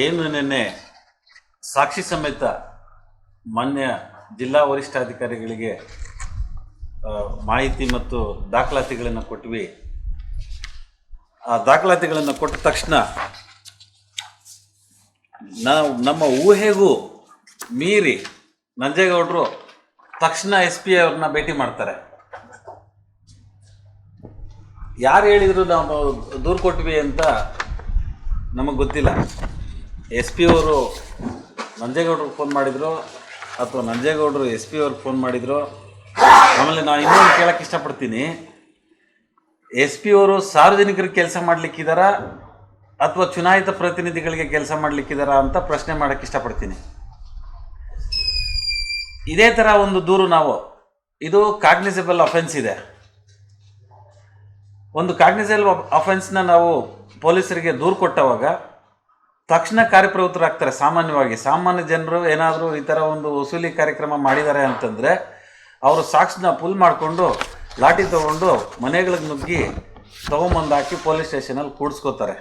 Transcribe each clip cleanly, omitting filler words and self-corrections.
ಏನು ನಿನ್ನೆ ಸಾಕ್ಷಿ ಸಮೇತ ಮಾನ್ಯ ಜಿಲ್ಲಾ ವರಿಷ್ಠಾಧಿಕಾರಿಗಳಿಗೆ ಮಾಹಿತಿ ಮತ್ತು ದಾಖಲಾತಿಗಳನ್ನು ಕೊಟ್ವಿ. ಆ ದಾಖಲಾತಿಗಳನ್ನು ಕೊಟ್ಟ ತಕ್ಷಣ ನಮ್ಮ ಊಹೆಗೂ ಮೀರಿ ನಂಜೇಗೌಡರು ತಕ್ಷಣ SP ಅವ್ರನ್ನ ಭೇಟಿ ಮಾಡ್ತಾರೆ. ಯಾರು ಹೇಳಿದ್ರು ನಾವು ದೂರು ಕೊಟ್ವಿ ಅಂತ ನಮಗೆ ಗೊತ್ತಿಲ್ಲ. SP ಅವರು ನಂಜೇಗೌಡರಿಗೆ ಫೋನ್ ಮಾಡಿದ್ರು ಅಥವಾ ನಂಜೇಗೌಡರು SP ಅವ್ರಿಗೆ ಫೋನ್ ಮಾಡಿದ್ರು. ಆಮೇಲೆ ನಾನು ಇನ್ನೊಂದು ಕೇಳೋಕ್ಕೆ ಇಷ್ಟಪಡ್ತೀನಿ, SP ಅವರು ಸಾರ್ವಜನಿಕರಿಗೆ ಕೆಲಸ ಮಾಡಲಿಕ್ಕಿದಾರ ಅಥವಾ ಚುನಾಯಿತ ಪ್ರತಿನಿಧಿಗಳಿಗೆ ಕೆಲಸ ಮಾಡಲಿಕ್ಕಿದಾರ ಅಂತ ಪ್ರಶ್ನೆ ಮಾಡೋಕ್ಕೆ ಇಷ್ಟಪಡ್ತೀನಿ. ಇದೇ ಥರ ಒಂದು ದೂರು ಇದು ಕಾಗ್ನಿಸಬಲ್ ಅಫೆನ್ಸ್ ಇದೆ. ಒಂದು ಕಾಗ್ನಿಸಬಲ್ ಅಫೆನ್ಸ್ನ ನಾವು ಪೊಲೀಸರಿಗೆ ದೂರು ಕೊಟ್ಟವಾಗ ತಕ್ಷಣ ಕಾರ್ಯಪ್ರವೃತ್ತರಾಗ್ತಾರೆ. ಸಾಮಾನ್ಯ ಜನರು ಏನಾದರೂ ಈ ಥರ ಒಂದು ವಸೂಲಿ ಕಾರ್ಯಕ್ರಮ ಮಾಡಿದ್ದಾರೆ ಅಂತಂದರೆ ಅವರು ಸಾಕ್ಷಿನ ಪುಲ್ ಮಾಡಿಕೊಂಡು ಲಾಠಿ ತೊಗೊಂಡು ಮನೆಗಳಿಗೆ ನುಗ್ಗಿ ತೊಗೊಂಬಂದು ಹಾಕಿ ಪೊಲೀಸ್ ಸ್ಟೇಷನಲ್ಲಿ ಕೂಡಿಸ್ಕೋತಾರೆ.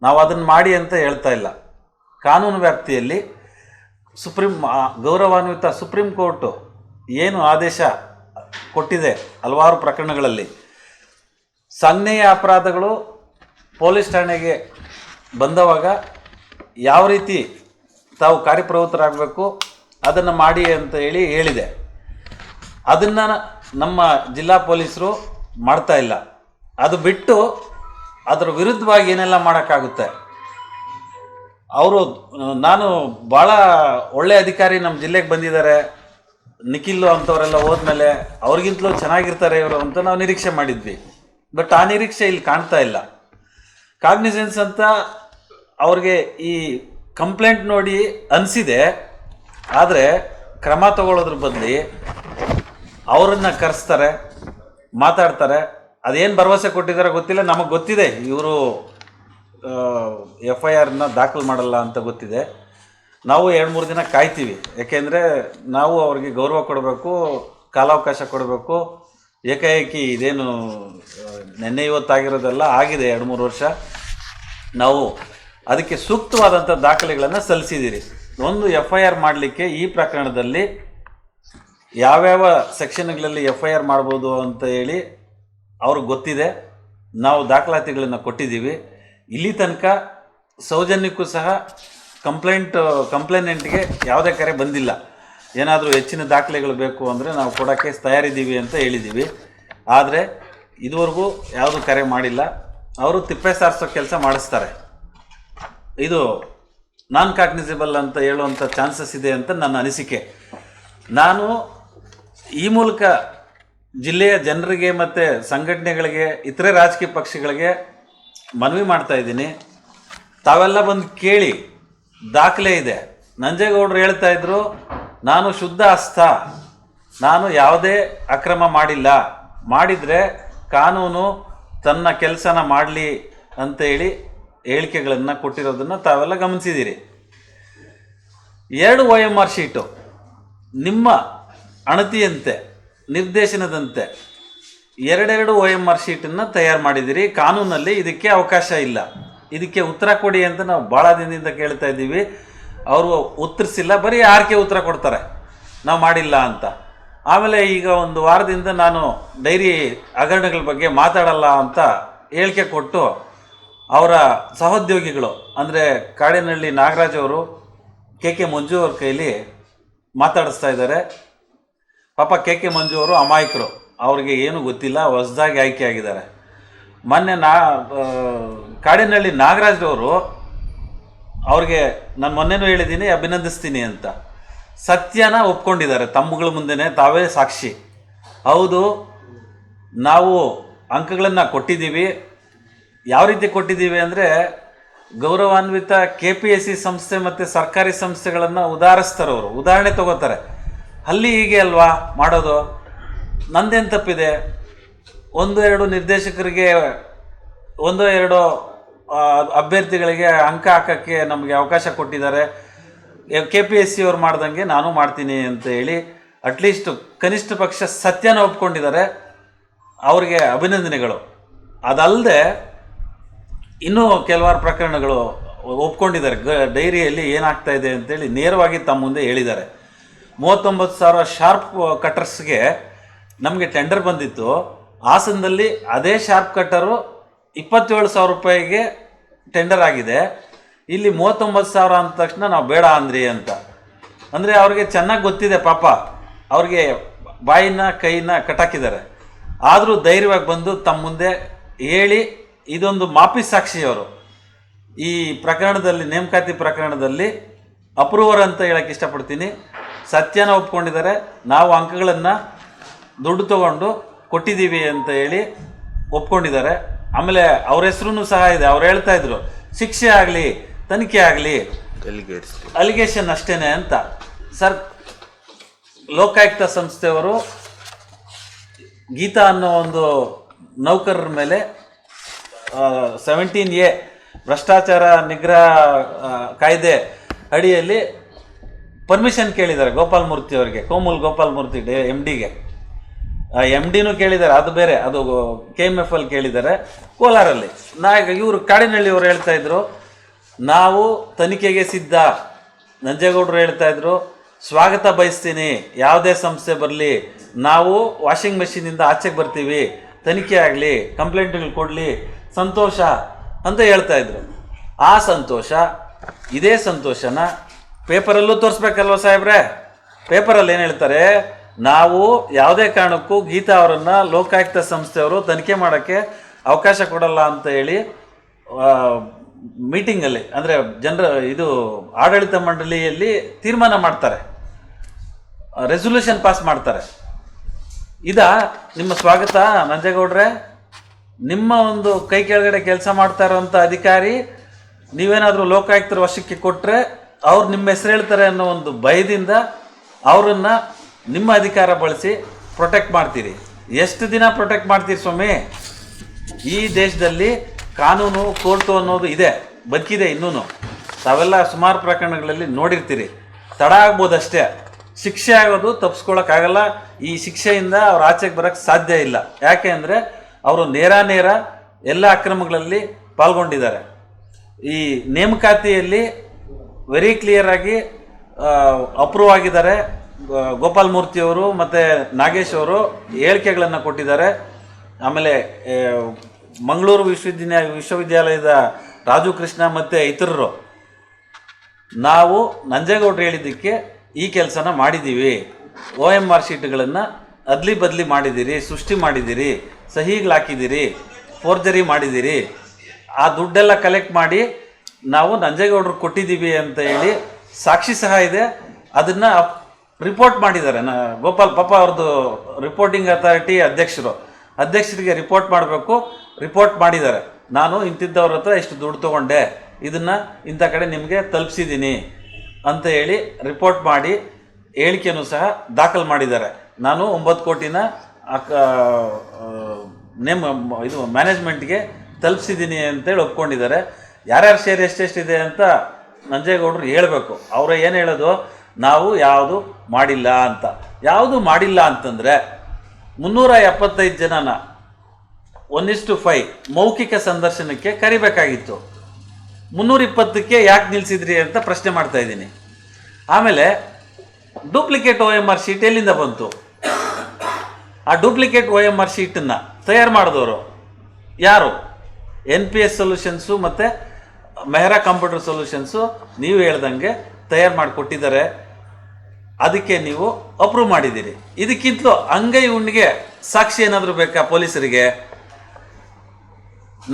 ನಾವು ಅದನ್ನು ಮಾಡಿ ಅಂತ ಹೇಳ್ತಾ ಇಲ್ಲ. ಕಾನೂನು ವ್ಯಾಪ್ತಿಯಲ್ಲಿ ಗೌರವಾನ್ವಿತ ಸುಪ್ರೀಂ ಕೋರ್ಟು ಏನು ಆದೇಶ ಕೊಟ್ಟಿದೆ ಹಲವಾರು ಪ್ರಕರಣಗಳಲ್ಲಿ, ಸಂಜ್ಞೆಯ ಅಪರಾಧಗಳು ಪೊಲೀಸ್ ಠಾಣೆಗೆ ಬಂದವಾಗ ಯಾವ ರೀತಿ ತಾವು ಕಾರ್ಯಪ್ರವೃತ್ತರಾಗಬೇಕು ಅದನ್ನು ಮಾಡಿ ಅಂತ ಹೇಳಿದೆ. ಅದನ್ನು ನಮ್ಮ ಜಿಲ್ಲಾ ಪೊಲೀಸರು ಮಾಡ್ತಾ ಇಲ್ಲ. ಅದು ಬಿಟ್ಟು ಅದರ ವಿರುದ್ಧವಾಗಿ ಏನೆಲ್ಲ ಮಾಡೋಕ್ಕಾಗುತ್ತೆ. ನಾನು ಭಾಳ ಒಳ್ಳೆಯ ಅಧಿಕಾರಿ ನಮ್ಮ ಜಿಲ್ಲೆಗೆ ಬಂದಿದ್ದಾರೆ, ನಿಖಿಲ್ ಅಂಥವರೆಲ್ಲ ಹೋದ್ಮೇಲೆ ಅವ್ರಿಗಿಂತಲೂ ಚೆನ್ನಾಗಿರ್ತಾರೆ ಇವರು ಅಂತ ನಾವು ನಿರೀಕ್ಷೆ ಮಾಡಿದ್ವಿ. ಬಟ್ ಆ ನಿರೀಕ್ಷೆ ಇಲ್ಲಿ ಕಾಣ್ತಾ ಇಲ್ಲ. ಕಾಗ್ನಿಸೆನ್ಸ್ ಅಂತ ಅವ್ರಿಗೆ ಈ ಕಂಪ್ಲೇಂಟ್ ನೋಡಿ ಅನಿಸಿದೆ, ಆದರೆ ಕ್ರಮ ತಗೊಳ್ಳೋದ್ರ ಬದಲು ಅವರನ್ನು ಕರೆಸ್ತಾರೆ, ಮಾತಾಡ್ತಾರೆ. ಅದೇನು ಭರವಸೆ ಕೊಟ್ಟಿದ್ದಾರೆ ಗೊತ್ತಿಲ್ಲ. ನಮಗೆ ಗೊತ್ತಿದೆ ಇವರು FIRನ ದಾಖಲು ಮಾಡಲ್ಲ ಅಂತ ಗೊತ್ತಿದೆ. ನಾವು 2-3 ದಿನ ಕಾಯ್ತೀವಿ. ಯಾಕೆಂದರೆ ನಾವು ಅವ್ರಿಗೆ ಗೌರವ ಕೊಡಬೇಕು, ಕಾಲಾವಕಾಶ ಕೊಡಬೇಕು. ಏಕಾಏಕಿ ಇದೇನು ನೆನ್ನೆ ಇವತ್ತಾಗಿರೋದೆಲ್ಲ ಆಗಿದೆ 2-3 ವರ್ಷ. ನಾವು ಅದಕ್ಕೆ ಸೂಕ್ತವಾದಂಥ ದಾಖಲೆಗಳನ್ನು ಸಲ್ಲಿಸಿದ್ದೀರಿ. ಒಂದು FIR ಮಾಡಲಿಕ್ಕೆ ಈ ಪ್ರಕರಣದಲ್ಲಿ ಯಾವ್ಯಾವ ಸೆಕ್ಷನ್ಗಳಲ್ಲಿ FIR ಮಾಡ್ಬೋದು ಅಂತ ಹೇಳಿ ಅವ್ರಿಗೆ ಗೊತ್ತಿದೆ. ನಾವು ದಾಖಲಾತಿಗಳನ್ನು ಕೊಟ್ಟಿದ್ದೀವಿ. ಇಲ್ಲಿ ತನಕ ಸೌಜನ್ಯಕ್ಕೂ ಸಹ ಕಂಪ್ಲೇನೆಂಟ್ಗೆ ಯಾವುದೇ ಕರೆ ಬಂದಿಲ್ಲ. ಏನಾದರೂ ಹೆಚ್ಚಿನ ದಾಖಲೆಗಳು ಬೇಕು ಅಂದರೆ ನಾವು ಕೊಡೋಕ್ಕೆ ತಯಾರಿದ್ದೀವಿ ಅಂತ ಹೇಳಿದ್ದೀವಿ. ಆದರೆ ಇದುವರೆಗೂ ಯಾವುದೂ ಕರೆ ಮಾಡಿಲ್ಲ. ಅವರು ತಿಪ್ಪೆ ಸಾರಿಸೋ ಕೆಲಸ ಮಾಡಿಸ್ತಾರೆ. ಇದು ನಾನ್ ಕಾಗ್ನಿಸಬಲ್ ಅಂತ ಹೇಳುವಂಥ ಚಾನ್ಸಸ್ ಇದೆ ಅಂತ ನನ್ನ ಅನಿಸಿಕೆ. ನಾನು ಈ ಮೂಲಕ ಜಿಲ್ಲೆಯ ಜನರಿಗೆ ಮತ್ತು ಸಂಘಟನೆಗಳಿಗೆ, ಇತರೆ ರಾಜಕೀಯ ಪಕ್ಷಗಳಿಗೆ ಮನವಿ ಮಾಡ್ತಾ ಇದ್ದೀನಿ, ತಾವೆಲ್ಲ ಬಂದು ಕೇಳಿ. ದಾಖಲೆ ಇದೆ. ನಂಜೇಗೌಡರು ಹೇಳ್ತಾ ಇದ್ರು, ನಾನು ಶುದ್ಧ ಹಸ್ತ, ನಾನು ಯಾವುದೇ ಅಕ್ರಮ ಮಾಡಿಲ್ಲ, ಮಾಡಿದರೆ ಕಾನೂನು ತನ್ನ ಕೆಲಸನ ಮಾಡಲಿ ಅಂತೇಳಿ ಹೇಳಿಕೆಗಳನ್ನು ಕೊಟ್ಟಿರೋದನ್ನು ತಾವೆಲ್ಲ ಗಮನಿಸಿದ್ದೀರಿ. 2 OMR ಶೀಟು ನಿಮ್ಮ ಅಣತಿಯಂತೆ, ನಿರ್ದೇಶನದಂತೆ 2 OMR ಶೀಟನ್ನು ತಯಾರು ಮಾಡಿದ್ದೀರಿ. ಕಾನೂನಲ್ಲಿ ಇದಕ್ಕೆ ಅವಕಾಶ ಇಲ್ಲ. ಇದಕ್ಕೆ ಉತ್ತರ ಕೊಡಿ ಅಂತ ನಾವು ಭಾಳ ದಿನದಿಂದ ಕೇಳ್ತಾ ಇದ್ದೀವಿ. ಅವರು ಉತ್ತರಿಸಿಲ್ಲ, ಬರೀ ಆರ್ಕೆ ಉತ್ತರ ಕೊಡ್ತಾರೆ, ನಾವು ಮಾಡಿಲ್ಲ ಅಂತ. ಆಮೇಲೆ ಈಗ 1 ವಾರದಿಂದ ನಾನು ಡೈರಿ ಹಗರಣಗಳ ಬಗ್ಗೆ ಮಾತಾಡಲ್ಲ ಅಂತ ಹೇಳಿಕೆ ಕೊಟ್ಟು ಅವರ ಸಹೋದ್ಯೋಗಿಗಳು ಅಂದರೆ ಕಾಡೇನಹಳ್ಳಿ ನಾಗರಾಜ್ ಅವರು, KK ಮಂಜು ಅವ್ರ ಕೈಲಿ ಮಾತಾಡಿಸ್ತಾ ಇದ್ದಾರೆ. ಪಾಪ KK ಮಂಜು ಅವರು ಅಮಾಯಕರು, ಅವ್ರಿಗೆ ಏನೂ ಗೊತ್ತಿಲ್ಲ, ಹೊಸದಾಗಿ ಆಯ್ಕೆ ಆಗಿದ್ದಾರೆ. ಮೊನ್ನೆ ಕಾಡೇನಹಳ್ಳಿ ನಾಗರಾಜ್ರವರು ಅವ್ರಿಗೆ ನಾನು ಮೊನ್ನೆನೂ ಹೇಳಿದ್ದೀನಿ, ಅಭಿನಂದಿಸ್ತೀನಿ ಅಂತ. ಸತ್ಯನ ಒಪ್ಕೊಂಡಿದ್ದಾರೆ ತಮ್ಮಗಳ ಮುಂದೆನೇ, ತಾವೇ ಸಾಕ್ಷಿ. ಹೌದು, ನಾವು ಅಂಕಗಳನ್ನು ಕೊಟ್ಟಿದ್ದೀವಿ. ಯಾವ ರೀತಿ ಕೊಟ್ಟಿದ್ದೀವಿ ಅಂದರೆ, ಗೌರವಾನ್ವಿತ KPSC ಸಂಸ್ಥೆ ಮತ್ತು ಸರ್ಕಾರಿ ಸಂಸ್ಥೆಗಳನ್ನು ಉದಾಹರಿಸ್ತಾರೆ. ಅವರು ಉದಾಹರಣೆ ತಗೋತಾರೆ. ಅಲ್ಲಿ ಹೀಗೆ ಅಲ್ವಾ ಮಾಡೋದು, ನಂದೇನು ತಪ್ಪಿದೆ? 1-2 ನಿರ್ದೇಶಕರಿಗೆ, 1-2 ಅಭ್ಯರ್ಥಿಗಳಿಗೆ ಅಂಕ ಹಾಕೋಕ್ಕೆ ನಮಗೆ ಅವಕಾಶ ಕೊಟ್ಟಿದ್ದಾರೆ. KPSC ಅವ್ರು ಮಾಡ್ದಂಗೆ ನಾನು ಮಾಡ್ತೀನಿ ಅಂತ ಹೇಳಿ ಅಟ್ಲೀಸ್ಟ್ ಕನಿಷ್ಠ ಪಕ್ಷ ಸತ್ಯನ ಒಪ್ಕೊಂಡಿದ್ದಾರೆ. ಅವ್ರಿಗೆ ಅಭಿನಂದನೆಗಳು. ಅದಲ್ಲದೆ ಇನ್ನೂ ಕೆಲವಾರು ಪ್ರಕರಣಗಳು ಒಪ್ಕೊಂಡಿದ್ದಾರೆ. ಡೈರಿಯಲ್ಲಿ ಏನಾಗ್ತಾ ಇದೆ ಅಂತೇಳಿ ನೇರವಾಗಿ ತಮ್ಮ ಮುಂದೆ ಹೇಳಿದ್ದಾರೆ. 39,000 ಶಾರ್ಪ್ ಕಟರ್ಸ್ಗೆ ನಮಗೆ ಟೆಂಡರ್ ಬಂದಿತ್ತು. ಹಾಸನದಲ್ಲಿ ಅದೇ ಶಾರ್ಪ್ ಕಟ್ಟರು 27,000 ರೂಪಾಯಿಗೆ ಟೆಂಡರ್ ಆಗಿದೆ. ಇಲ್ಲಿ 39,000 ಅಂದ ತಕ್ಷಣ ನಾವು ಬೇಡ ಅಂದ್ರಿ ಅಂತ. ಅಂದರೆ ಅವ್ರಿಗೆ ಚೆನ್ನಾಗಿ ಗೊತ್ತಿದೆ ಪಾಪ, ಅವ್ರಿಗೆ ಬಾಯಿನ ಕೈನ ಕಟ್ಟಾಕಿದ್ದಾರೆ. ಆದರೂ ಧೈರ್ಯವಾಗಿ ಬಂದು ತಮ್ಮ ಮುಂದೆ ಹೇಳಿ, ಇದೊಂದು ಮಾಪಿ ಸಾಕ್ಷಿ. ಅವರು ಈ ಪ್ರಕರಣದಲ್ಲಿ, ನೇಮಕಾತಿ ಪ್ರಕರಣದಲ್ಲಿ ಅಪ್ರೂವರ್ ಅಂತ ಹೇಳಕ್ಕೆ ಇಷ್ಟಪಡ್ತೀನಿ. ಸತ್ಯನ ಒಪ್ಕೊಂಡಿದ್ದಾರೆ. ನಾವು ಅಂಕಗಳನ್ನು ದುಡ್ಡು ತಗೊಂಡು ಕೊಟ್ಟಿದ್ದೀವಿ ಅಂತ ಹೇಳಿ ಒಪ್ಕೊಂಡಿದ್ದಾರೆ. ಆಮೇಲೆ ಅವ್ರ ಹೆಸರು ಸಹ ಇದೆ. ಅವ್ರು ಹೇಳ್ತಾ ಇದ್ರು ಶಿಕ್ಷೆ ಆಗಲಿ ತನಿಖೆ ಆಗಲಿ ಅಲಿಗೇಷನ್ ಅಷ್ಟೇನೆ ಅಂತ. ಸರ್, ಲೋಕಾಯುಕ್ತ ಸಂಸ್ಥೆಯವರು ಗೀತಾ ಅನ್ನೋ ಒಂದು ನೌಕರರ ಮೇಲೆ 17A ಭ್ರಷ್ಟಾಚಾರ ನಿಗ್ರಹ ಕಾಯ್ದೆ ಅಡಿಯಲ್ಲಿ ಪರ್ಮಿಷನ್ ಕೇಳಿದ್ದಾರೆ ಗೋಪಾಲ್ ಮೂರ್ತಿ ಅವರಿಗೆ, ಕೋಮುಲ್ ಗೋಪಾಲ್ ಮೂರ್ತಿ MDಗೆ. MDನೂ ಕೇಳಿದ್ದಾರೆ, ಅದು ಬೇರೆ, ಅದು KMFL ಕೇಳಿದ್ದಾರೆ ಕೋಲಾರಲ್ಲಿ. ಇವರು ಕಾಡಿನಹಳ್ಳಿ ಅವರು ಹೇಳ್ತಾ ಇದ್ರು ನಾವು ತನಿಖೆಗೆ ಸಿದ್ಧ. ನಂಜೇಗೌಡರು ಹೇಳ್ತಾ ಇದ್ರು ಸ್ವಾಗತ ಬಯಸ್ತೀನಿ, ಯಾವುದೇ ಸಂಸ್ಥೆ ಬರಲಿ, ನಾವು ವಾಷಿಂಗ್ ಮೆಷಿನಿಂದ ಆಚೆಗೆ ಬರ್ತೀವಿ, ತನಿಖೆ ಆಗಲಿ, ಕಂಪ್ಲೇಂಟ್ಗಳು ಕೊಡಲಿ, ಸಂತೋಷ ಅಂತ ಹೇಳ್ತಾ ಇದ್ರು. ಆ ಸಂತೋಷ, ಇದೇ ಸಂತೋಷನ ಪೇಪರಲ್ಲೂ ತೋರಿಸ್ಬೇಕಲ್ವ ಸಾಹೇಬ್ರೆ? ಪೇಪರಲ್ಲಿ ಏನು ಹೇಳ್ತಾರೆ, ನಾವು ಯಾವುದೇ ಕಾರಣಕ್ಕೂ ಗೀತಾ ಅವರನ್ನು ಲೋಕಾಯುಕ್ತ ಸಂಸ್ಥೆಯವರು ತನಿಖೆ ಮಾಡೋಕ್ಕೆ ಅವಕಾಶ ಕೊಡಲ್ಲ ಅಂತ ಹೇಳಿ ಮೀಟಿಂಗಲ್ಲಿ, ಅಂದರೆ ಇದು ಆಡಳಿತ ಮಂಡಳಿಯಲ್ಲಿ ತೀರ್ಮಾನ ಮಾಡ್ತಾರೆ, ರೆಸೊಲ್ಯೂಷನ್ ಪಾಸ್ ಮಾಡ್ತಾರೆ. ನಿಮ್ಮ ಸ್ವಾಗತ ನಂಜೇಗೌಡ್ರೆ? ನಿಮ್ಮ ಒಂದು ಕೈ ಕೆಳಗಡೆ ಕೆಲಸ ಮಾಡ್ತಾ ಇರೋಂಥ ಅಧಿಕಾರಿ ನೀವೇನಾದರೂ ಲೋಕಾಯುಕ್ತರ ವಶಕ್ಕೆ ಕೊಟ್ಟರೆ ಅವ್ರು ನಿಮ್ಮ ಹೆಸರು ಹೇಳ್ತಾರೆ ಅನ್ನೋ ಒಂದು ಭಯದಿಂದ ಅವರನ್ನು ನಿಮ್ಮ ಅಧಿಕಾರ ಬಳಸಿ ಪ್ರೊಟೆಕ್ಟ್ ಮಾಡ್ತೀರಿ. ಎಷ್ಟು ದಿನ ಪ್ರೊಟೆಕ್ಟ್ ಮಾಡ್ತೀರಿ ಸ್ವಾಮಿ? ಈ ದೇಶದಲ್ಲಿ ಕಾನೂನು, ಕೋರ್ಟು ಅನ್ನೋದು ಇದೆ, ಬದುಕಿದೆ ಇನ್ನೂ. ತಾವೆಲ್ಲ ಸುಮಾರು ಪ್ರಕರಣಗಳಲ್ಲಿ ನೋಡಿರ್ತೀರಿ. ತಡ ಆಗ್ಬೋದಷ್ಟೇ, ಶಿಕ್ಷೆ ಆಗೋದು ತಪ್ಪಿಸ್ಕೊಳ್ಳೋಕ್ಕಾಗಲ್ಲ. ಈ ಶಿಕ್ಷೆಯಿಂದ ಅವ್ರು ಆಚೆಗೆ ಬರೋಕ್ಕೆ ಸಾಧ್ಯ ಇಲ್ಲ. ಯಾಕೆ ಅಂದರೆ ಅವರು ನೇರ ಎಲ್ಲ ಅಕ್ರಮಗಳಲ್ಲಿ ಪಾಲ್ಗೊಂಡಿದ್ದಾರೆ. ಈ ನೇಮಕಾತಿಯಲ್ಲಿ ವೆರಿ ಕ್ಲಿಯರಾಗಿ ಅಪ್ರೂವ್ ಆಗಿದ್ದಾರೆ. ಗೋಪಾಲ್ ಮೂರ್ತಿಯವರು ಮತ್ತು ನಾಗೇಶ್ ಅವರು ಹೇಳಿಕೆಗಳನ್ನು ಕೊಟ್ಟಿದ್ದಾರೆ. ಆಮೇಲೆ ಮಂಗಳೂರು ವಿಶ್ವವಿದ್ಯಾಲಯದ ರಾಜು ಕೃಷ್ಣ ಮತ್ತು ಇತರರು, ನಾವು ನಂಜೇಗೌಡರು ಹೇಳಿದ್ದಕ್ಕೆ ಈ ಕೆಲಸನ ಮಾಡಿದ್ದೀವಿ, OMR ಶೀಟ್ಗಳನ್ನು ಅದ್ಲಿ ಬದಲಿ ಮಾಡಿದ್ದೀರಿ, ಸೃಷ್ಟಿ ಮಾಡಿದ್ದೀರಿ, ಸಹಿಗಳಾಕಿದ್ದೀರಿ, ಫೋರ್ಜರಿ ಮಾಡಿದ್ದೀರಿ, ಆ ದುಡ್ಡೆಲ್ಲ ಕಲೆಕ್ಟ್ ಮಾಡಿ ನಾವು ನಂಜೇಗೌಡರು ಕೊಟ್ಟಿದ್ದೀವಿ ಅಂತ ಹೇಳಿ ಸಾಕ್ಷಿ ಸಹ ಇದೆ. ಅದನ್ನು ರಿಪೋರ್ಟ್ ಮಾಡಿದ್ದಾರೆ. ಗೋಪಾಲ್ ಪಾಪ ಅವ್ರದ್ದು ರಿಪೋರ್ಟಿಂಗ್ ಅಥಾರಿಟಿ ಅಧ್ಯಕ್ಷರಿಗೆ ರಿಪೋರ್ಟ್ ಮಾಡಬೇಕು, ರಿಪೋರ್ಟ್ ಮಾಡಿದ್ದಾರೆ. ನಾನು ಇಂತಿದ್ದವ್ರ ಹತ್ರ ಇಷ್ಟು ದುಡ್ಡು ತೊಗೊಂಡೆ, ಇದನ್ನು ಇಂಥ ಕಡೆ ನಿಮಗೆ ತಲುಪಿಸಿದ್ದೀನಿ ಅಂತ ಹೇಳಿ ರಿಪೋರ್ಟ್ ಮಾಡಿ ಹೇಳಿಕೆಯನ್ನು ಸಹ ದಾಖಲು ಮಾಡಿದ್ದಾರೆ. ನಾನು 9 ಕೋಟಿನ ಮ್ಯಾನೇಜ್ಮೆಂಟ್ಗೆ ತಲುಪಿಸಿದ್ದೀನಿ ಅಂತೇಳಿ ಒಪ್ಕೊಂಡಿದ್ದಾರೆ. ಯಾರ್ಯಾರು ಶೇರ್ ಎಷ್ಟೆಷ್ಟಿದೆ ಅಂತ ನಂಜೇಗೌಡರು ಹೇಳಬೇಕು. ಅವರೇ ಏನು ಹೇಳೋದು, ನಾವು ಯಾವುದು ಮಾಡಿಲ್ಲ ಅಂತ. ಯಾವುದು ಮಾಡಿಲ್ಲ ಅಂತಂದರೆ 375 ಜನನ 1:5 ಮೌಖಿಕ ಸಂದರ್ಶನಕ್ಕೆ ಕರಿಬೇಕಾಗಿತ್ತು. 320ಕ್ಕೆ ಯಾಕೆ ನಿಲ್ಲಿಸಿದ್ರಿ ಅಂತ ಪ್ರಶ್ನೆ ಮಾಡ್ತಾ ಇದ್ದೀನಿ. ಆಮೇಲೆ ಡೂಪ್ಲಿಕೇಟ್ OMR ಶೀಟ್ ಎಲ್ಲಿಂದ ಬಂತು? ಆ ಡೂಪ್ಲಿಕೇಟ್ OMR ಶೀಟನ್ನು ತಯಾರು ಮಾಡಿದವರು ಯಾರು? NPS ಸೊಲ್ಯೂಷನ್ಸು ಮತ್ತು ಮೆಹ್ರಾ ಕಂಪ್ಯೂಟರ್ ಸೊಲ್ಯೂಷನ್ಸು ನೀವು ಹೇಳ್ದಂಗೆ ತಯಾರು ಮಾಡಿಕೊಟ್ಟಿದ್ದಾರೆ. ಅದಕ್ಕೆ ನೀವು ಅಪ್ರೂವ್ ಮಾಡಿದ್ದೀರಿ. ಇದಕ್ಕಿಂತಲೂ ಅಂಗೈ ಉಣ್ಣಿಗೆ ಸಾಕ್ಷಿ ಏನಾದರೂ ಬೇಕಾ ಪೊಲೀಸರಿಗೆ?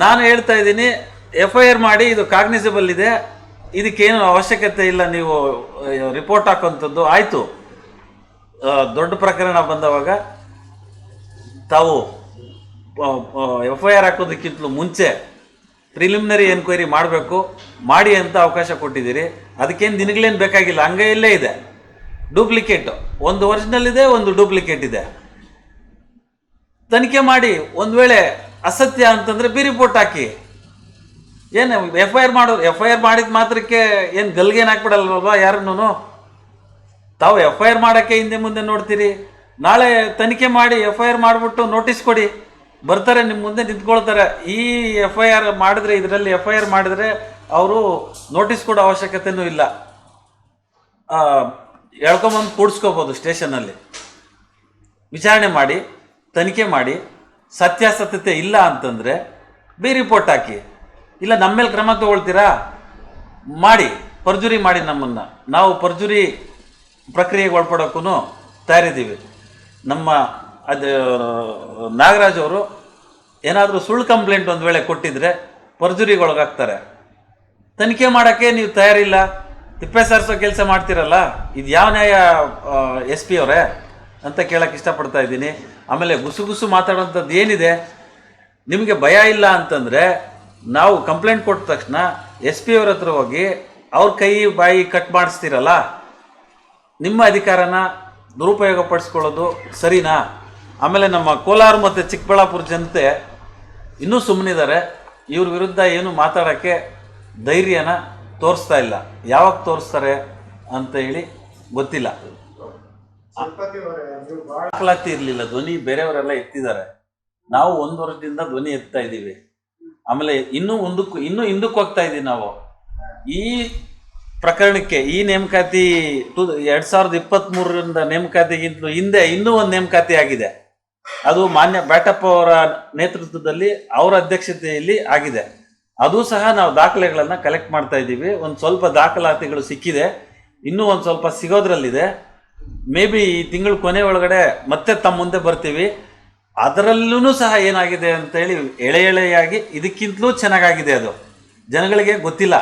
ನಾನು ಹೇಳ್ತಾ ಇದ್ದೀನಿ, FIR ಮಾಡಿ, ಇದು ಕಾಗ್ನಿಸಬಲ್ ಇದೆ, ಇದಕ್ಕೇನು ಅವಶ್ಯಕತೆ ಇಲ್ಲ ನೀವು ರಿಪೋರ್ಟ್ ಹಾಕೋಂಥದ್ದು. ಆಯಿತು, ದೊಡ್ಡ ಪ್ರಕರಣ ಬಂದವಾಗ ತಾವು FIR ಹಾಕೋದಕ್ಕಿಂತಲೂ ಮುಂಚೆ ಪ್ರಿಲಿಮಿನರಿ ಎನ್ಕ್ವೈರಿ ಮಾಡಬೇಕು, ಮಾಡಿ ಅಂತ ಅವಕಾಶ ಕೊಟ್ಟಿದ್ದೀರಿ. ಅದಕ್ಕೇನು ದಿನಗಳೇನು ಬೇಕಾಗಿಲ್ಲ, ಅಂಗೈಯಲ್ಲೇ ಇದೆ. ಡೂಪ್ಲಿಕೇಟು ಒಂದು ಒರಿಜಿನಲ್ ಇದೆ, ಒಂದು ಡೂಪ್ಲಿಕೇಟ್ ಇದೆ. ತನಿಖೆ ಮಾಡಿ, ಒಂದು ವೇಳೆ ಅಸತ್ಯ ಅಂತಂದರೆ ಬಿ ರಿಪೋರ್ಟ್ ಹಾಕಿ. ಏನು FIR ಮಾಡಿದ ಮಾತ್ರಕ್ಕೆ ಏನು ಗಲ್ಗೇನು ಹಾಕ್ಬಿಡಲ್ವಾ ಯಾರನ್ನೂ? ತಾವು FIR ಮಾಡೋಕ್ಕೆ ಹಿಂದೆ ಮುಂದೆ ನೋಡ್ತೀರಿ. ನಾಳೆ ತನಿಖೆ ಮಾಡಿ FIR ಮಾಡಿಬಿಟ್ಟು ನೋಟಿಸ್ ಕೊಡಿ, ಬರ್ತಾರೆ ನಿಮ್ಮ ಮುಂದೆ ನಿಂತ್ಕೊಳ್ತಾರೆ. ಈ FIR ಮಾಡಿದ್ರೆ, ಇದರಲ್ಲಿ FIR ಮಾಡಿದ್ರೆ ಅವರು ನೋಟಿಸ್ ಕೊಡೋ ಅವಶ್ಯಕತೆಯೂ ಇಲ್ಲ, ಎಳ್ಕೊಂಬಂದು ಕೂಡಿಸ್ಕೋಬೋದು ಸ್ಟೇಷನ್ನಲ್ಲಿ. ವಿಚಾರಣೆ ಮಾಡಿ ತನಿಖೆ ಮಾಡಿ ಸತ್ಯಾಸತ್ಯತೆ ಇಲ್ಲ ಅಂತಂದರೆ ಬಿ ರಿಪೋರ್ಟ್ ಹಾಕಿ, ಇಲ್ಲ ನಮ್ಮ ಮೇಲೆ ಕ್ರಮ ತಗೊಳ್ತೀರಾ ಮಾಡಿ, ಪರ್ಜುರಿ ಮಾಡಿ ನಮ್ಮನ್ನು. ನಾವು ಪರ್ಜುರಿ ಪ್ರಕ್ರಿಯೆಗೆ ಒಳಪಡೋಕ್ಕೂ ತಯಾರಿದ್ದೀವಿ. ನಮ್ಮ ಅದು ನಾಗರಾಜ್ ಅವರು ಏನಾದರೂ ಸುಳ್ಳು ಕಂಪ್ಲೇಂಟ್ ಒಂದು ವೇಳೆ ಕೊಟ್ಟಿದ್ರೆ ಪರ್ಜುರಿಗೆ ಒಳಗಾಗ್ತಾರೆ. ತನಿಖೆ ಮಾಡೋಕ್ಕೆ ನೀವು ತಯಾರಿಲ್ಲ, ತಿಪ್ಪೆ ಸಾರಿಸೋ ಕೆಲಸ ಮಾಡ್ತೀರಲ್ಲ, ಇದು ಯಾವ ನ್ಯಾಯ SP ಅವರೇ ಅಂತ ಕೇಳೋಕ್ಕೆ ಇಷ್ಟಪಡ್ತಾ ಇದ್ದೀನಿ. ಆಮೇಲೆ ಗುಸು ಮಾತಾಡೋಂಥದ್ದು ಏನಿದೆ, ನಿಮಗೆ ಭಯ ಇಲ್ಲ ಅಂತಂದರೆ ನಾವು ಕಂಪ್ಲೇಂಟ್ ಕೊಟ್ಟ ತಕ್ಷಣ SP ಅವ್ರ ಹತ್ರ ಹೋಗಿ ಅವ್ರ ಕೈ ಬಾಯಿ ಕಟ್ ಮಾಡಿಸ್ತೀರಲ್ಲ, ನಿಮ್ಮ ಅಧಿಕಾರನ ದುರುಪಯೋಗ ಪಡಿಸ್ಕೊಳ್ಳೋದು ಸರಿನಾ? ಆಮೇಲೆ ನಮ್ಮ ಕೋಲಾರ ಮತ್ತು ಚಿಕ್ಕಬಳ್ಳಾಪುರ ಜನತೆ ಇನ್ನೂ ಸುಮ್ಮನಿದ್ದಾರೆ. ಇವ್ರ ವಿರುದ್ಧ ಏನು ಮಾತಾಡೋಕ್ಕೆ ಧೈರ್ಯನ ತೋರಿಸ್ತಾ ಇಲ್ಲ. ಯಾವಾಗ ತೋರಿಸ್ತಾರೆ ಅಂತ ಹೇಳಿ ಗೊತ್ತಿಲ್ಲ. ದಾಖಲಾತಿ ಇರಲಿಲ್ಲ, ಧ್ವನಿ ಬೇರೆಯವರೆಲ್ಲ ಎತ್ತಿದ್ದಾರೆ. ನಾವು 1 ವರ್ಷದಿಂದ ಧ್ವನಿ ಎತ್ತಾ ಇದ್ದೀವಿ. ಆಮೇಲೆ ಇನ್ನೂ ಹಿಂದಕ್ಕೆ ಹೋಗ್ತಾ ಇದ್ದೀವಿ ನಾವು. ಈ ಪ್ರಕರಣಕ್ಕೆ ಈ ನೇಮಕಾತಿ 2023ರಿಂದ ನೇಮಕಾತಿಗಿಂತಲೂ ಹಿಂದೆ ಇನ್ನೂ ಒಂದು ನೇಮಕಾತಿ ಆಗಿದೆ. ಅದು ಮಾನ್ಯ ಬ್ಯಾಟಪ್ಪ ಅವರ ನೇತೃತ್ವದಲ್ಲಿ ಅವರ ಅಧ್ಯಕ್ಷತೆಯಲ್ಲಿ ಆಗಿದೆ. ಅದು ಸಹ ನಾವು ದಾಖಲೆಗಳನ್ನು ಕಲೆಕ್ಟ್ ಮಾಡ್ತಾ ಇದ್ದೀವಿ. ಒಂದು ಸ್ವಲ್ಪ ದಾಖಲಾತಿಗಳು ಸಿಕ್ಕಿದೆ, ಇನ್ನೂ ಒಂದು ಸ್ವಲ್ಪ ಸಿಗೋದ್ರಲ್ಲಿದೆ. ಮೇ ಬಿ ಈ ತಿಂಗಳ ಕೊನೆ ಒಳಗಡೆ ಮತ್ತೆ ತಮ್ಮ ಮುಂದೆ ಬರ್ತೀವಿ. ಅದರಲ್ಲೂ ಸಹ ಏನಾಗಿದೆ ಅಂತೇಳಿ ಎಳೆಯಾಗಿ ಇದಕ್ಕಿಂತಲೂ ಚೆನ್ನಾಗಾಗಿದೆ, ಅದು ಜನಗಳಿಗೆ ಗೊತ್ತಿಲ್ಲ.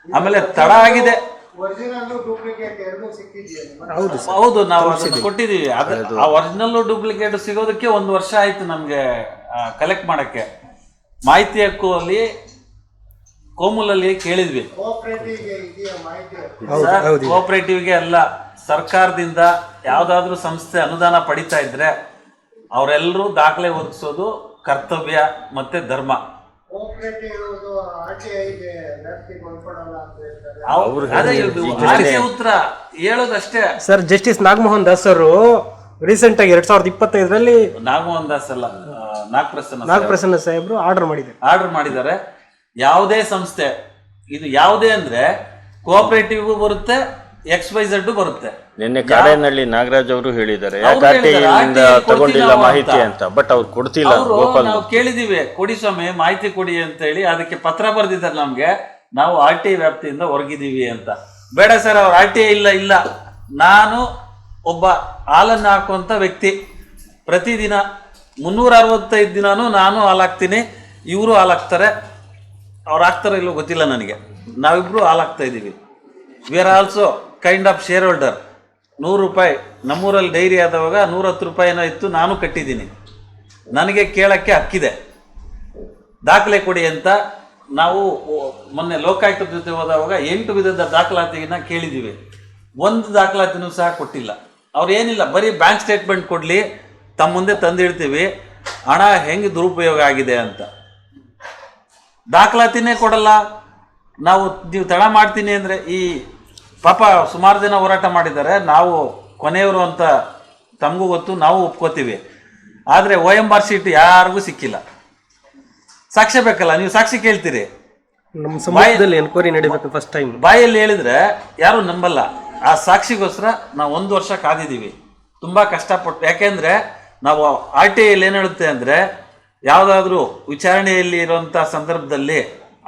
ಆಮೇಲೆ ತಡ ಆಗಿದೆ. ಹೌದು, ನಾವು ಅದನ್ನು ಕೊಟ್ಟಿದ್ದೀವಿ. ಆ ಒರಿಜಿನಲ್ ಡೂಪ್ಲಿಕೇಟ್ ಸಿಗೋದಕ್ಕೆ 1 ವರ್ಷ ಆಯ್ತು ನಮಗೆ ಕಲೆಕ್ಟ್ ಮಾಡೋಕ್ಕೆ. ಮಾಹಿತಿ ಹಕ್ಕು ಅಲ್ಲಿ ಕೋಮುಲಲ್ಲಿ ಕೇಳಿದ್ವಿ. ಕೋಆಪರೇಟಿವ್ಗೆ ಅಲ್ಲ, ಸರ್ಕಾರದಿಂದ ಯಾವುದಾದ್ರೂ ಸಂಸ್ಥೆ ಅನುದಾನ ಪಡಿತಾ ಇದ್ರೆ ಅವರೆಲ್ಲರೂ ದಾಖಲೆ ಒದಗಿಸೋದು ಕರ್ತವ್ಯ ಮತ್ತೆ ಧರ್ಮ. ಉತ್ತರ ಹೇಳೋದಷ್ಟೇ ಸರ್. ಜಸ್ಟಿಸ್ ನಾಗಮೋಹನ್ ದಾಸ್ ಅವರು ರೀಸೆಂಟ್ ಆಗಿ 2025ರಲ್ಲಿ ನಾಗಮೋಹನ್ ದಾಸ್ ಅಲ್ಲ, ನಾಗಪ್ರಸನ್ನ ಸಾಹೇಬ್ರು ಆರ್ಡರ್ ಮಾಡಿದ್ದಾರೆ. ಯಾವುದೇ ಸಂಸ್ಥೆ, ಇದು ಯಾವುದೇ ಅಂದ್ರೆ ಕೋಆಪರೇಟಿವ್ ಬರುತ್ತೆ, XYZ ಬರುತ್ತೆ. ನಿನ್ನೆ ಕಾಡೇನಹಳ್ಳಿ ನಾಗರಾಜ್ ಅವರು ಹೇಳಿದ್ದಾರೆ ತಗೊಂಡಿಲ್ಲ ಮಾಹಿತಿ ಅಂತ, ಬಟ್ ಅವ್ರು ಕೊಡ್ತಿಲ್ಲ. ನಾವು ಕೇಳಿದೀವಿ, ಕೊಡಿ ಸ್ವಾಮಿ ಮಾಹಿತಿ ಕೊಡಿ ಅಂತ ಹೇಳಿ ಅದಕ್ಕೆ ಪತ್ರ ಬರೆದಿದ್ದಾರೆ ನಮ್ಗೆ. ನಾವು RTI ವ್ಯಾಪ್ತಿಯಿಂದ ಹೊರಗಿದ್ದೀವಿ ಅಂತ. ಬೇಡ ಸರ್, ಅವ್ರು RTI ಇಲ್ಲ. ನಾನು ಒಬ್ಬ ಹಾಲನ್ನು ಹಾಕುವಂಥ ವ್ಯಕ್ತಿ. ಪ್ರತಿದಿನ 365 ದಿನಾನೂ ನಾನು ಹಾಲಾಕ್ತೀನಿ, ಇವರು ಹಾಲಾಕ್ತಾರೆ. ಅವ್ರು ಹಾಕ್ತಾರೋ ಇಲ್ಲೋ ಗೊತ್ತಿಲ್ಲ ನನಗೆ. ನಾವಿಬ್ರು ಹಾಲಾಕ್ತಾ ಇದ್ದೀವಿ. We are also kind of share holder. 100 ರೂಪಾಯಿ ನಮ್ಮೂರಲ್ಲಿ ಡೈರಿ ಆದವಾಗ 110 ರೂಪಾಯಿನೋ ಇತ್ತು, ನಾನು ಕಟ್ಟಿದ್ದೀನಿ. ನನಗೆ ಕೇಳೋಕ್ಕೆ ಹಕ್ಕಿದೆ. ದಾಖಲೆ ಕೊಡಿ ಅಂತ ನಾವು ಮೊನ್ನೆ ಲೋಕಾಯುಕ್ತರ ಜೊತೆ ಹೋದವಾಗ 8 ವಿಧದ ದಾಖಲಾತಿನ ಕೇಳಿದ್ದೀವಿ. ಒಂದು ದಾಖಲಾತಿನೂ ಸಹ ಕೊಟ್ಟಿಲ್ಲ. ಅವ್ರು ಏನಿಲ್ಲ, ಬರೀ ಬ್ಯಾಂಕ್ ಸ್ಟೇಟ್ಮೆಂಟ್ ಕೊಡಲಿ, ತಮ್ಮ ಮುಂದೆ ತಂದಿಡ್ತೀವಿ, ಹಣ ಹೆಂಗೆ ದುರುಪಯೋಗ ಆಗಿದೆ ಅಂತ. ದಾಖಲಾತಿನೇ ಕೊಡಲ್ಲ. ನೀವು ತಡ ಮಾಡ್ತೀನಿ ಅಂದರೆ, ಈ ಪಾಪ ಸುಮಾರು ಜನ ಹೋರಾಟ ಮಾಡಿದ್ದಾರೆ. ನಾವು ಕೊನೆಯವರು ಅಂತ ತಮಗೂ ಗೊತ್ತು, ನಾವು ಒಪ್ಕೋತೀವಿ. ಆದರೆ OMR ಶೀಟ್ ಯಾರಿಗೂ ಸಿಕ್ಕಿಲ್ಲ. ಸಾಕ್ಷ್ಯ ಬೇಕಲ್ಲ, ನೀವು ಸಾಕ್ಷಿ ಕೇಳ್ತೀರಿ. ನಮ್ಮ ಸಮಾಜದಲ್ಲಿ ಎನ್ಕ್ವೈರಿ ನಡೀಬೇಕು ಫಸ್ಟ್ ಟೈಮ್. ಬಾಯಲ್ಲಿ ಹೇಳಿದ್ರೆ ಯಾರು ನಂಬಲ್ಲ. ಆ ಸಾಕ್ಷಿಗೋಸ್ಕರ ನಾವು 1 ವರ್ಷ ಕಾದಿದ್ದೀವಿ, ತುಂಬ ಕಷ್ಟಪಟ್ಟು. ಯಾಕೆಂದರೆ ನಾವು RTIಯಲ್ಲಿ ಏನು ಹೇಳುತ್ತೆ ಅಂದರೆ, ಯಾವುದಾದ್ರೂ ವಿಚಾರಣೆಯಲ್ಲಿ ಇರುವಂಥ ಸಂದರ್ಭದಲ್ಲಿ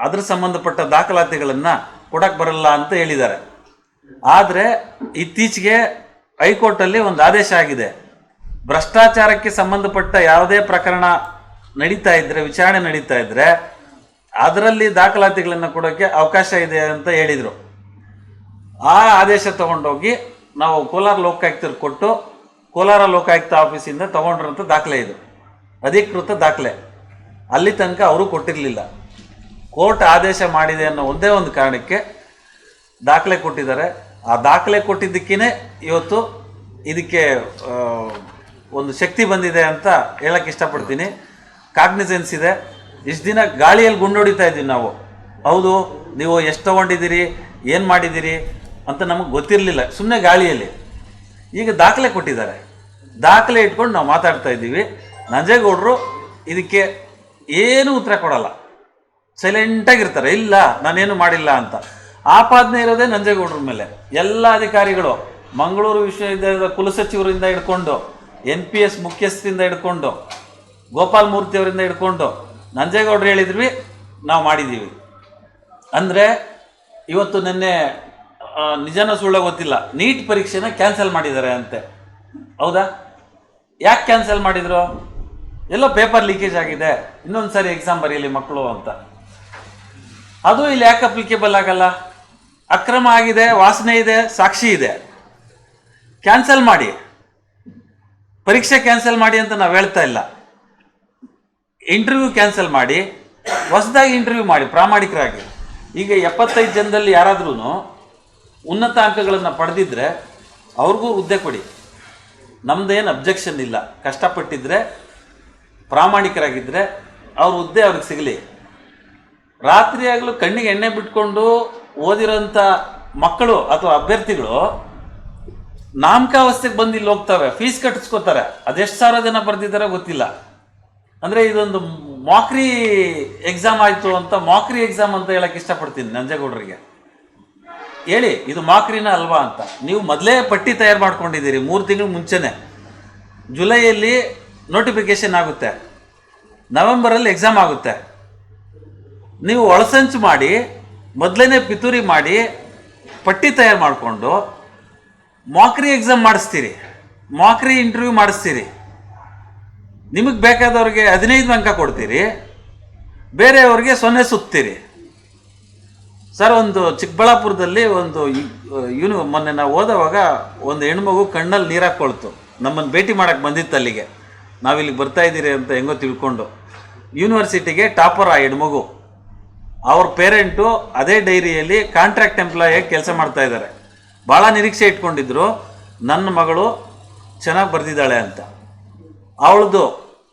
ಅದ್ರ ಸಂಬಂಧಪಟ್ಟ ದಾಖಲಾತಿಗಳನ್ನು ಕೊಡಕ್ಕೆ ಬರಲ್ಲ ಅಂತ ಹೇಳಿದ್ದಾರೆ. ಆದರೆ ಇತ್ತೀಚೆಗೆ ಹೈಕೋರ್ಟಲ್ಲಿ ಒಂದು ಆದೇಶ ಆಗಿದೆ. ಭ್ರಷ್ಟಾಚಾರಕ್ಕೆ ಸಂಬಂಧಪಟ್ಟ ಯಾವುದೇ ಪ್ರಕರಣ ನಡೀತಾ ಇದ್ದರೆ, ವಿಚಾರಣೆ ನಡೀತಾ ಇದ್ದರೆ ಅದರಲ್ಲಿ ದಾಖಲಾತಿಗಳನ್ನು ಕೊಡೋಕ್ಕೆ ಅವಕಾಶ ಇದೆ ಅಂತ ಹೇಳಿದರು. ಆ ಆದೇಶ ತಗೊಂಡೋಗಿ ನಾವು ಕೋಲಾರ ಲೋಕಾಯುಕ್ತರಿಗೆ ಕೊಟ್ಟು, ಕೋಲಾರ ಲೋಕಾಯುಕ್ತ ಆಫೀಸಿಂದ ತಗೊಂಡಿರೋಂಥ ದಾಖಲೆ ಇದು, ಅಧಿಕೃತ ದಾಖಲೆ. ಅಲ್ಲಿ ತನಕ ಅವರು ಕೊಟ್ಟಿರಲಿಲ್ಲ. ಕೋರ್ಟ್ ಆದೇಶ ಮಾಡಿದೆ ಅನ್ನೋ ಒಂದೇ ಒಂದು ಕಾರಣಕ್ಕೆ ದಾಖಲೆ ಕೊಟ್ಟಿದ್ದಾರೆ. ಆ ದಾಖಲೆ ಕೊಟ್ಟಿದ್ದಕ್ಕೇ ಇವತ್ತು ಇದಕ್ಕೆ ಒಂದು ಶಕ್ತಿ ಬಂದಿದೆ ಅಂತ ಹೇಳಕ್ಕೆ ಇಷ್ಟಪಡ್ತೀನಿ. ಕಾಗ್ನಿಸೆನ್ಸ್ ಇದೆ. ಇಷ್ಟು ದಿನ ಗಾಳಿಯಲ್ಲಿ ಗುಂಡೊಡಿತಾ ಇದ್ದೀವಿ ನಾವು. ಹೌದು, ನೀವು ಎಷ್ಟು ತೊಗೊಂಡಿದ್ದೀರಿ, ಏನು ಮಾಡಿದ್ದೀರಿ ಅಂತ ನಮಗೆ ಗೊತ್ತಿರಲಿಲ್ಲ, ಸುಮ್ಮನೆ ಗಾಳಿಯಲ್ಲಿ. ಈಗ ದಾಖಲೆ ಕೊಟ್ಟಿದ್ದಾರೆ. ದಾಖಲೆ ಇಟ್ಕೊಂಡು ನಾವು ಮಾತಾಡ್ತಾ ಇದ್ದೀವಿ. ನಂಜೇಗೌಡರು ಇದಕ್ಕೆ ಏನೂ ಉತ್ತರ ಕೊಡಲ್ಲ. ಸೈಲೆಂಟಾಗಿರ್ತಾರೆ, ಇಲ್ಲ ನಾನೇನು ಮಾಡಿಲ್ಲ ಅಂತ. ಆಪಾದನೆ ಇರೋದೇ ನಂಜೇಗೌಡರ ಮೇಲೆ. ಎಲ್ಲ ಅಧಿಕಾರಿಗಳು, ಮಂಗಳೂರು ವಿಶ್ವವಿದ್ಯಾಲಯದ ಕುಲಸಚಿವರಿಂದ ಹಿಡ್ಕೊಂಡು, NPS ಮುಖ್ಯಸ್ಥರಿಂದ ಹಿಡ್ಕೊಂಡು, ಗೋಪಾಲ್ ಮೂರ್ತಿ ಅವರಿಂದ ಹಿಡ್ಕೊಂಡು, ನಂಜೇಗೌಡರು ಹೇಳಿದ್ವಿ ನಾವು ಮಾಡಿದ್ದೀವಿ ಅಂದರೆ ಇವತ್ತು ನಿನ್ನೆ ನಿಜನ ಸುಳ್ಳ ಗೊತ್ತಿಲ್ಲ, ನೀಟ್ ಪರೀಕ್ಷೆನ ಕ್ಯಾನ್ಸಲ್ ಮಾಡಿದ್ದಾರೆ ಅಂತೆ. ಹೌದಾ? ಯಾಕೆ ಕ್ಯಾನ್ಸಲ್ ಮಾಡಿದ್ರು? ಎಲ್ಲೋ ಪೇಪರ್ ಲೀಕೇಜ್ ಆಗಿದೆ, ಇನ್ನೊಂದು ಸಾರಿ ಎಕ್ಸಾಮ್ ಬರೀಲಿ ಮಕ್ಕಳು ಅಂತ. ಅದು ಇಲ್ಲಿ ಯಾಕೆ ಅಪ್ಲಿಕೇಬಲ್ ಆಗಲ್ಲ? ಅಕ್ರಮ ಆಗಿದೆ, ವಾಸನೆ ಇದೆ, ಸಾಕ್ಷಿ ಇದೆ, ಕ್ಯಾನ್ಸಲ್ ಮಾಡಿ, ಪರೀಕ್ಷೆ ಕ್ಯಾನ್ಸಲ್ ಮಾಡಿ ಅಂತ ನಾವು ಹೇಳ್ತಾ ಇಲ್ಲ. ಇಂಟರ್ವ್ಯೂ ಕ್ಯಾನ್ಸಲ್ ಮಾಡಿ, ಹೊಸದಾಗಿ ಇಂಟರ್ವ್ಯೂ ಮಾಡಿ ಪ್ರಾಮಾಣಿಕರಾಗಿ. ಈಗ 75 ಜನದಲ್ಲಿ ಯಾರಾದ್ರೂ ಉನ್ನತ ಅಂಕಗಳನ್ನು ಪಡೆದಿದ್ರೆ ಅವ್ರಿಗೂ ಹುದ್ದೆ ಕೊಡಿ, ನಮ್ದೇನು ಅಬ್ಜೆಕ್ಷನ್ ಇಲ್ಲ. ಕಷ್ಟಪಟ್ಟಿದ್ರೆ, ಪ್ರಾಮಾಣಿಕರಾಗಿದ್ದರೆ ಅವ್ರ ಹುದ್ದೆ ಅವ್ರಿಗೆ ಸಿಗಲಿ. ರಾತ್ರಿ ಆಗಲೂ ಕಣ್ಣಿಗೆ ಎಣ್ಣೆ ಬಿಟ್ಕೊಂಡು ಓದಿರೋಂಥ ಮಕ್ಕಳು ಅಥವಾ ಅಭ್ಯರ್ಥಿಗಳು ನಾಮಕಾವಸ್ಥೆಗೆ ಬಂದು ಇಲ್ಲಿ ಹೋಗ್ತವೆ, ಫೀಸ್ ಕಟ್ಟಿಸ್ಕೋತಾರೆ. ಅದೆಷ್ಟು ಸಾವಿರ ಜನ ಬರೆದಿದ್ದಾರೆ ಗೊತ್ತಿಲ್ಲ. ಅಂದರೆ ಇದೊಂದು ಮಾಕ್ರಿ ಎಕ್ಸಾಮ್ ಆಯಿತು ಅಂತ, ಮಾಕ್ರಿ ಎಕ್ಸಾಮ್ ಅಂತ ಹೇಳಕ್ಕೆ ಇಷ್ಟಪಡ್ತೀನಿ ನಂಜೇಗೌಡರಿಗೆ. ಹೇಳಿ ಇದು ಮಾಕ್ರಿನ ಅಲ್ವಾ ಅಂತ. ನೀವು ಮೊದಲೇ ಪಟ್ಟಿ ತಯಾರು ಮಾಡ್ಕೊಂಡಿದ್ದೀರಿ 3 ತಿಂಗಳು ಮುಂಚೆನೇ. ಜುಲೈಯಲ್ಲಿ ನೋಟಿಫಿಕೇಶನ್ ಆಗುತ್ತೆ, ನವೆಂಬರಲ್ಲಿ ಎಕ್ಸಾಮ್ ಆಗುತ್ತೆ. ನೀವು ಒಳಸಂಚು ಮಾಡಿ, ಮೊದಲೇ ಪಿತೂರಿ ಮಾಡಿ, ಪಟ್ಟಿ ತಯಾರು ಮಾಡಿಕೊಂಡು ಮಾಕ್ರಿ ಎಕ್ಸಾಮ್ ಮಾಡಿಸ್ತೀರಿ, ಮಾಕ್ರಿ ಇಂಟರ್ವ್ಯೂ ಮಾಡಿಸ್ತೀರಿ. ನಿಮಗೆ ಬೇಕಾದವ್ರಿಗೆ 15 ಅಂಕ ಕೊಡ್ತೀರಿ, ಬೇರೆಯವ್ರಿಗೆ 0 ಸುತ್ತೀರಿ. ಸರ್, ಒಂದು ಚಿಕ್ಕಬಳ್ಳಾಪುರದಲ್ಲಿ ಒಂದು ಮೊನ್ನೆ ನಾವು ಹೋದವಾಗ ಒಂದು ಹೆಣ್ಮಗು ಕಣ್ಣಲ್ಲಿ ನೀರು ಹಾಕ್ಕೊಳ್ತು. ನಮ್ಮನ್ನು ಭೇಟಿ ಮಾಡೋಕ್ಕೆ ಬಂದಿತ್ತು ಅಲ್ಲಿಗೆ. ನಾವಿಲ್ಲಿಗೆ ಬರ್ತಾ ಇದ್ದೀರಿ ಅಂತ ಹೆಂಗೋ ತಿಳ್ಕೊಂಡು. ಯೂನಿವರ್ಸಿಟಿಗೆ ಟಾಪರ್ ಆ ಹೆಣ್ಮಗು. ಅವ್ರ ಪೇರೆಂಟು ಅದೇ ಡೈರಿಯಲ್ಲಿ ಕಾಂಟ್ರಾಕ್ಟ್ ಎಂಪ್ಲಾಯಿಯಾಗಿ ಕೆಲಸ ಮಾಡ್ತಾ ಇದ್ದಾರೆ. ಭಾಳ ನಿರೀಕ್ಷೆ ಇಟ್ಕೊಂಡಿದ್ರು, ನನ್ನ ಮಗಳು ಚೆನ್ನಾಗಿ ಬರೆದಿದ್ದಾಳೆ ಅಂತ. ಅವಳದು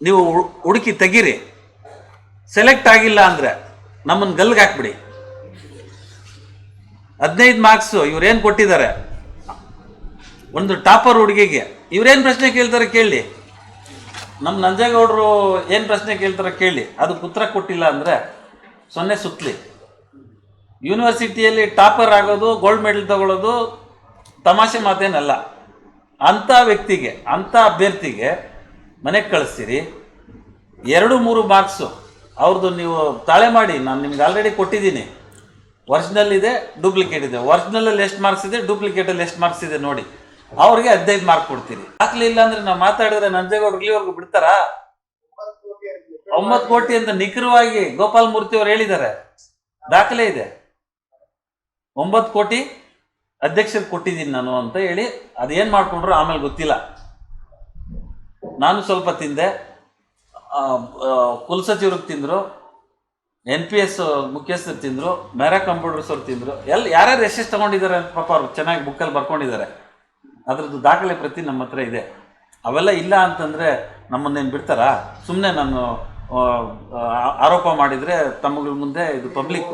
ನೀವು ಹುಡುಕಿ ತೆಗೀರಿ. ಸೆಲೆಕ್ಟ್ ಆಗಿಲ್ಲ ಅಂದರೆ ನಮ್ಮನ್ನು ಗಲ್ಗೆ ಹಾಕ್ಬಿಡಿ. 15 ಮಾರ್ಕ್ಸು ಇವ್ರೇನು ಕೊಟ್ಟಿದ್ದಾರೆ ಒಂದು ಟಾಪರ್ ಹುಡುಗಿಗೆ. ಇವ್ರೇನು ಪ್ರಶ್ನೆ ಕೇಳ್ತಾರೆ ಕೇಳಿ, ನಮ್ಮ ನಂಜೇಗೌಡರು ಏನು ಪ್ರಶ್ನೆ ಕೇಳ್ತಾರೆ ಕೇಳಿ. ಅದಕ್ಕೆ ಉತ್ತರ ಕೊಟ್ಟಿಲ್ಲ ಅಂದರೆ 0 ಸುತ್ತಲಿ. ಯೂನಿವರ್ಸಿಟಿಯಲ್ಲಿ ಟಾಪರ್ ಆಗೋದು, ಗೋಲ್ಡ್ ಮೆಡಲ್ ತಗೊಳ್ಳೋದು ತಮಾಷೆ ಮಾತೇನಲ್ಲ. ಅಂಥ ವ್ಯಕ್ತಿಗೆ, ಅಂಥ ಅಭ್ಯರ್ಥಿಗೆ ಮನೆಗೆ ಕಳಿಸ್ತೀರಿ. 2-3 ಮಾರ್ಕ್ಸು ಅವ್ರದ್ದು ನೀವು ತಾಳೆ ಮಾಡಿ, ನಾನು ನಿಮ್ಗೆ ಆಲ್ರೆಡಿ ಕೊಟ್ಟಿದ್ದೀನಿ. ಒರಿಜಿನಲ್ ಇದೆ, ಡೂಪ್ಲಿಕೇಟ್ ಇದೆ. ಒರಿಜಿನಲಲ್ಲಿ ಎಷ್ಟು ಮಾರ್ಕ್ಸ್ ಇದೆ, ಡೂಪ್ಲಿಕೇಟಲ್ಲಿ ಎಷ್ಟು ಮಾರ್ಕ್ಸ್ ಇದೆ ನೋಡಿ. ಅವ್ರಿಗೆ 15 ಮಾರ್ಕ್ ಕೊಡ್ತೀರಿ. ದಾಖಲೆ ಇಲ್ಲ ಅಂದರೆ ನಾವು ಮಾತಾಡಿದ್ರೆ ನಂಜೇಗೌಡರು ಇಲ್ಲಿವರೆಗೂ ಬಿಡ್ತಾರಾ? 9 ಕೋಟಿ ಅಂತ ನಿಖರವಾಗಿ ಗೋಪಾಲ್ ಮೂರ್ತಿ ಅವರು ಹೇಳಿದ್ದಾರೆ, ದಾಖಲೆ ಇದೆ. 9 ಕೋಟಿ ಅಧ್ಯಕ್ಷರಿಗೆ ಕೊಟ್ಟಿದ್ದೀನಿ ನಾನು ಅಂತ ಹೇಳಿ. ಅದೇನು ಮಾಡ್ಕೊಂಡ್ರು ಆಮೇಲೆ ಗೊತ್ತಿಲ್ಲ. ನಾನು ಸ್ವಲ್ಪ ತಿಂದೆ, ಕುಲಸಚಿವ್ರಿಗೆ ತಿಂದರು, NPS ಮುಖ್ಯಸ್ಥರು ತಿಂದರು, ಮೇರಾ ಕಂಪ್ಯೂಟರ್ಸ್ ಅವ್ರು ತಿಂದರು. ಯಾರ್ಯಾರು ಎಷ್ಟೆಷ್ಟು ತಗೊಂಡಿದ್ದಾರೆ ಅಂತ ಪಾಪ ಅವ್ರು ಚೆನ್ನಾಗಿ ಬುಕ್ಕಲ್ಲಿ ಬರ್ಕೊಂಡಿದ್ದಾರೆ. ಅದ್ರದ್ದು ದಾಖಲೆ ಪ್ರತಿ ನಮ್ಮ ಹತ್ರ ಇದೆ. ಅವೆಲ್ಲ ಇಲ್ಲ ಅಂತಂದರೆ ನಮ್ಮನ್ನೇನು ಬಿಡ್ತಾರಾ? ಸುಮ್ಮನೆ ನಾನು ಆರೋಪ ಮಾಡಿದರೆ ತಮ್ಮಗಳ ಮುಂದೆ ಇದು ಪಬ್ಲಿಕ್